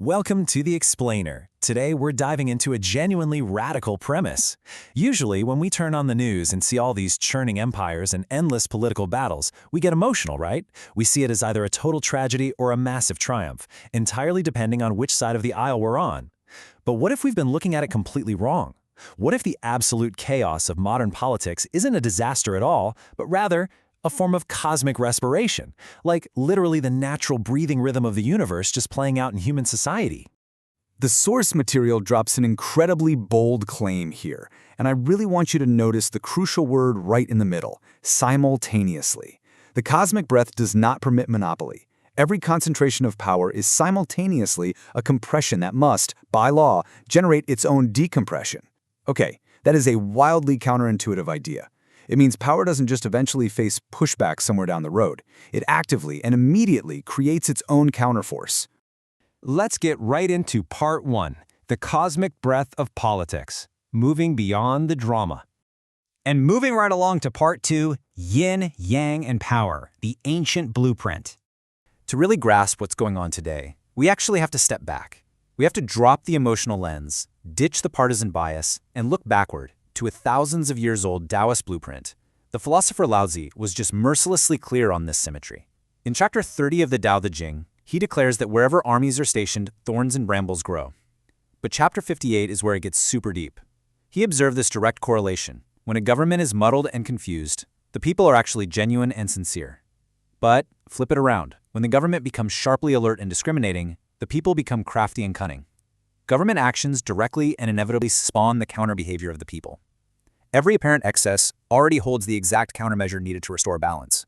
Welcome to The Explainer. Today we're diving into a genuinely radical premise. Usually, when we turn on the news and see all these churning empires and endless political battles, we get emotional, right? We see it as either a total tragedy or a massive triumph, entirely depending on which side of the aisle we're on. But what if we've been looking at it completely wrong? What if the absolute chaos of modern politics isn't a disaster at all, but rather a form of cosmic respiration, like literally the natural breathing rhythm of the universe just playing out in human society? The source material drops an incredibly bold claim here, and I really want you to notice the crucial word right in the middle: simultaneously. The cosmic breath does not permit monopoly. Every concentration of power is simultaneously a compression that must, by law, generate its own decompression. Okay, that is a wildly counterintuitive idea. It means power doesn't just eventually face pushback somewhere down the road. It actively and immediately creates its own counterforce. Let's get right into part one, the cosmic breath of politics, moving beyond the drama. And moving right along to part two, yin, yang, and power, the ancient blueprint. To really grasp what's going on today, we actually have to step back. We have to drop the emotional lens, ditch the partisan bias, and look backward to a thousands of years old Taoist blueprint. The philosopher Laozi was just mercilessly clear on this symmetry. In chapter 30 of the Tao Te Ching, he declares that wherever armies are stationed, thorns and brambles grow. But chapter 58 is where it gets super deep. He observed this direct correlation. When a government is muddled and confused, the people are actually genuine and sincere. But flip it around. When the government becomes sharply alert and discriminating, the people become crafty and cunning. Government actions directly and inevitably spawn the counter-behavior of the people. Every apparent excess already holds the exact countermeasure needed to restore balance.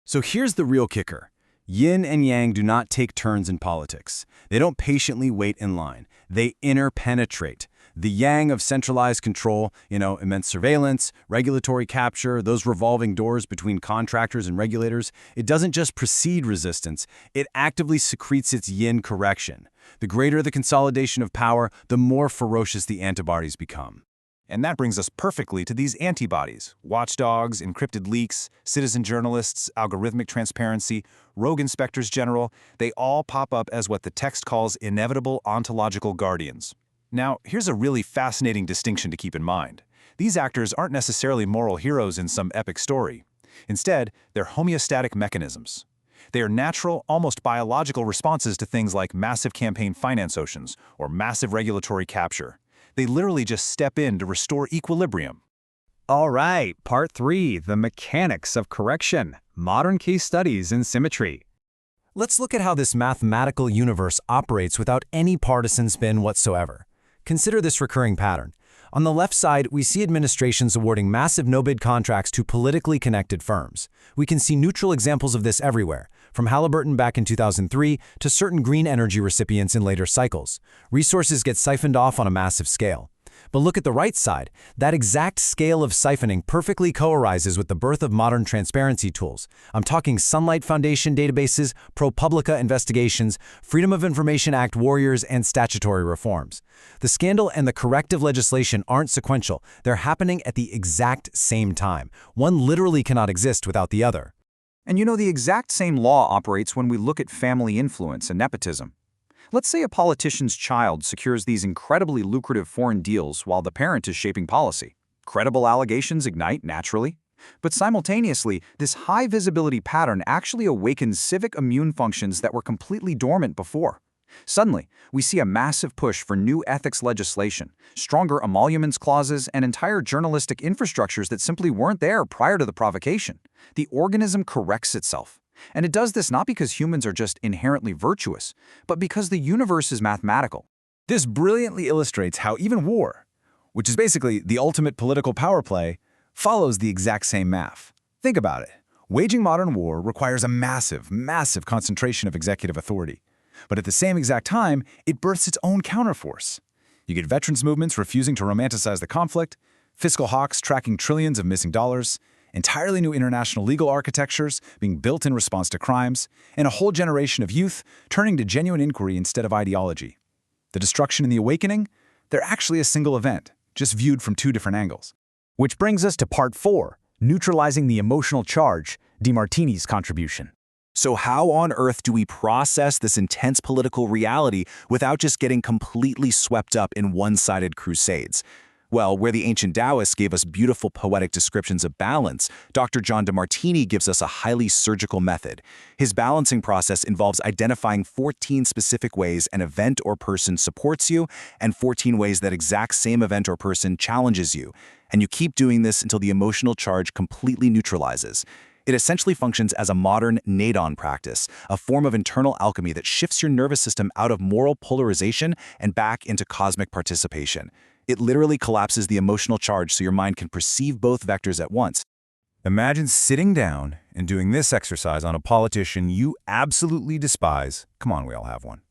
So here's the real kicker. Yin and yang do not take turns in politics. They don't patiently wait in line. They interpenetrate. The yang of centralized control, immense surveillance, regulatory capture, those revolving doors between contractors and regulators, it doesn't just precede resistance, it actively secretes its yin correction. The greater the consolidation of power, the more ferocious the antibodies become. And that brings us perfectly to these antibodies: watchdogs, encrypted leaks, citizen journalists, algorithmic transparency, rogue inspectors general. They all pop up as what the text calls inevitable ontological guardians. Now, here's a really fascinating distinction to keep in mind. These actors aren't necessarily moral heroes in some epic story. Instead, they're homeostatic mechanisms. They are natural, almost biological responses to things like massive campaign finance oceans or massive regulatory capture. They literally just step in to restore equilibrium. All right, part three, the mechanics of correction, modern case studies in symmetry. Let's look at how this mathematical universe operates without any partisan spin whatsoever. Consider this recurring pattern. On the left side, we see administrations awarding massive no-bid contracts to politically connected firms. We can see neutral examples of this everywhere, from Halliburton back in 2003 to certain green energy recipients in later cycles. Resources get siphoned off on a massive scale. But look at the right side. That exact scale of siphoning perfectly co-arises with the birth of modern transparency tools. I'm talking Sunlight Foundation databases, ProPublica investigations, Freedom of Information Act warriors, and statutory reforms. The scandal and the corrective legislation aren't sequential. They're happening at the exact same time. One literally cannot exist without the other. And the exact same law operates when we look at family influence and nepotism. Let's say a politician's child secures these incredibly lucrative foreign deals while the parent is shaping policy. Credible allegations ignite naturally. But simultaneously, this high-visibility pattern actually awakens civic immune functions that were completely dormant before. Suddenly, we see a massive push for new ethics legislation, stronger emoluments clauses, and entire journalistic infrastructures that simply weren't there prior to the provocation. The organism corrects itself. And it does this not because humans are just inherently virtuous, but because the universe is mathematical. This brilliantly illustrates how even war, which is basically the ultimate political power play, follows the exact same math. Think about it. Waging modern war requires a massive, massive concentration of executive authority. But at the same exact time, it births its own counterforce. You get veterans movements refusing to romanticize the conflict, fiscal hawks tracking trillions of missing dollars, entirely new international legal architectures being built in response to crimes, and a whole generation of youth turning to genuine inquiry instead of ideology. The destruction and the awakening, they're actually a single event, just viewed from two different angles. Which brings us to part four, neutralizing the emotional charge, DeMartini's contribution. So how on earth do we process this intense political reality without just getting completely swept up in one-sided crusades? Well, where the ancient Taoists gave us beautiful poetic descriptions of balance, Dr. John DeMartini gives us a highly surgical method. His balancing process involves identifying 14 specific ways an event or person supports you and 14 ways that exact same event or person challenges you. And you keep doing this until the emotional charge completely neutralizes. It essentially functions as a modern Nadon practice, a form of internal alchemy that shifts your nervous system out of moral polarization and back into cosmic participation. It literally collapses the emotional charge so your mind can perceive both vectors at once. Imagine sitting down and doing this exercise on a politician you absolutely despise. Come on, we all have one.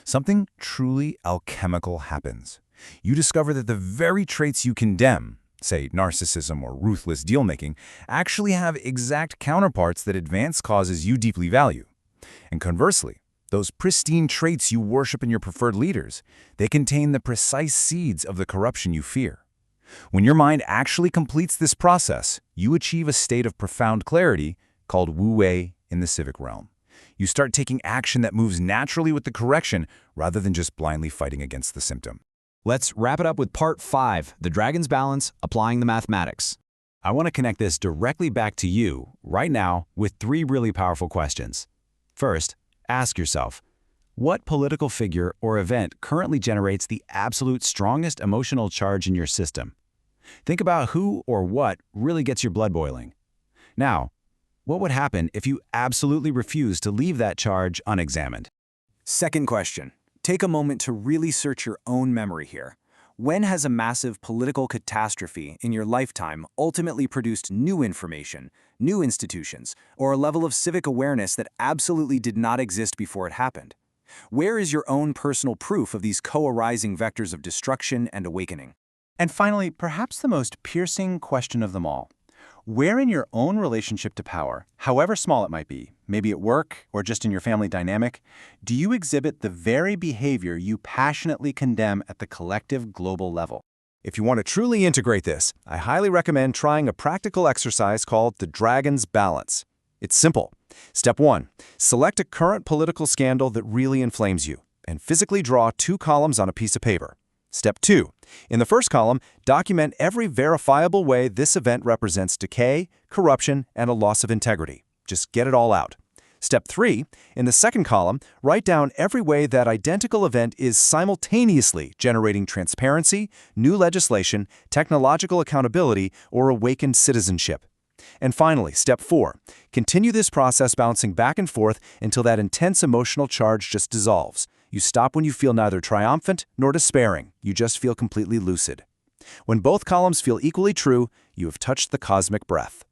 Something truly alchemical happens. You discover that the very traits you condemn, say narcissism or ruthless deal-making, actually have exact counterparts that advance causes you deeply value. And conversely, those pristine traits you worship in your preferred leaders, they contain the precise seeds of the corruption you fear. When your mind actually completes this process, you achieve a state of profound clarity called wu-wei in the civic realm. You start taking action that moves naturally with the correction rather than just blindly fighting against the symptom. Let's wrap it up with part 5, the Dragon's Balance, applying the mathematics. I want to connect this directly back to you right now with 3 really powerful questions. First, ask yourself, what political figure or event currently generates the absolute strongest emotional charge in your system? Think about who or what really gets your blood boiling. Now, what would happen if you absolutely refuse to leave that charge unexamined? Second question. Take a moment to really search your own memory here. When has a massive political catastrophe in your lifetime ultimately produced new information, new institutions, or a level of civic awareness that absolutely did not exist before it happened? Where is your own personal proof of these co-arising vectors of destruction and awakening? And finally, perhaps the most piercing question of them all. Where in your own relationship to power, however small it might be, maybe at work or just in your family dynamic, do you exhibit the very behavior you passionately condemn at the collective global level? If you want to truly integrate this, I highly recommend trying a practical exercise called the Dragon's Balance. It's simple. Step 1. Select a current political scandal that really inflames you, and physically draw 2 columns on a piece of paper. Step 2. In the first column, document every verifiable way this event represents decay, corruption, and a loss of integrity. Just get it all out. Step 3. In the second column, write down every way that identical event is simultaneously generating transparency, new legislation, technological accountability, or awakened citizenship. And finally, step 4. Continue this process bouncing back and forth until that intense emotional charge just dissolves. You stop when you feel neither triumphant nor despairing. You just feel completely lucid. When both columns feel equally true, you have touched the cosmic breath.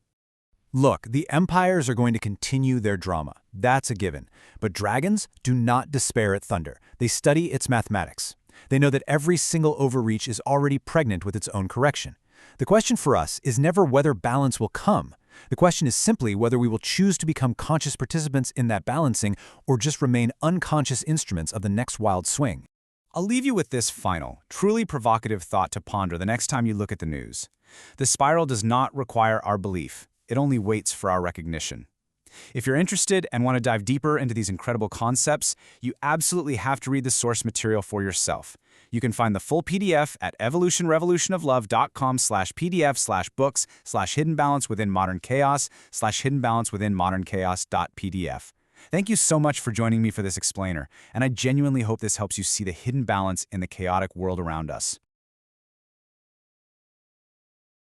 Look, the empires are going to continue their drama. That's a given. But dragons do not despair at thunder. They study its mathematics. They know that every single overreach is already pregnant with its own correction. The question for us is never whether balance will come. The question is simply whether we will choose to become conscious participants in that balancing or just remain unconscious instruments of the next wild swing. I'll leave you with this final, truly provocative thought to ponder the next time you look at the news. The spiral does not require our belief. It only waits for our recognition. If you're interested and want to dive deeper into these incredible concepts, you absolutely have to read the source material for yourself. You can find the full PDF at evolutionrevolutionoflove.com/pdf/books/hidden balance within modern chaos/hidden balance within modern chaos.pdf. Thank you so much for joining me for this explainer, and I genuinely hope this helps you see the hidden balance in the chaotic world around us.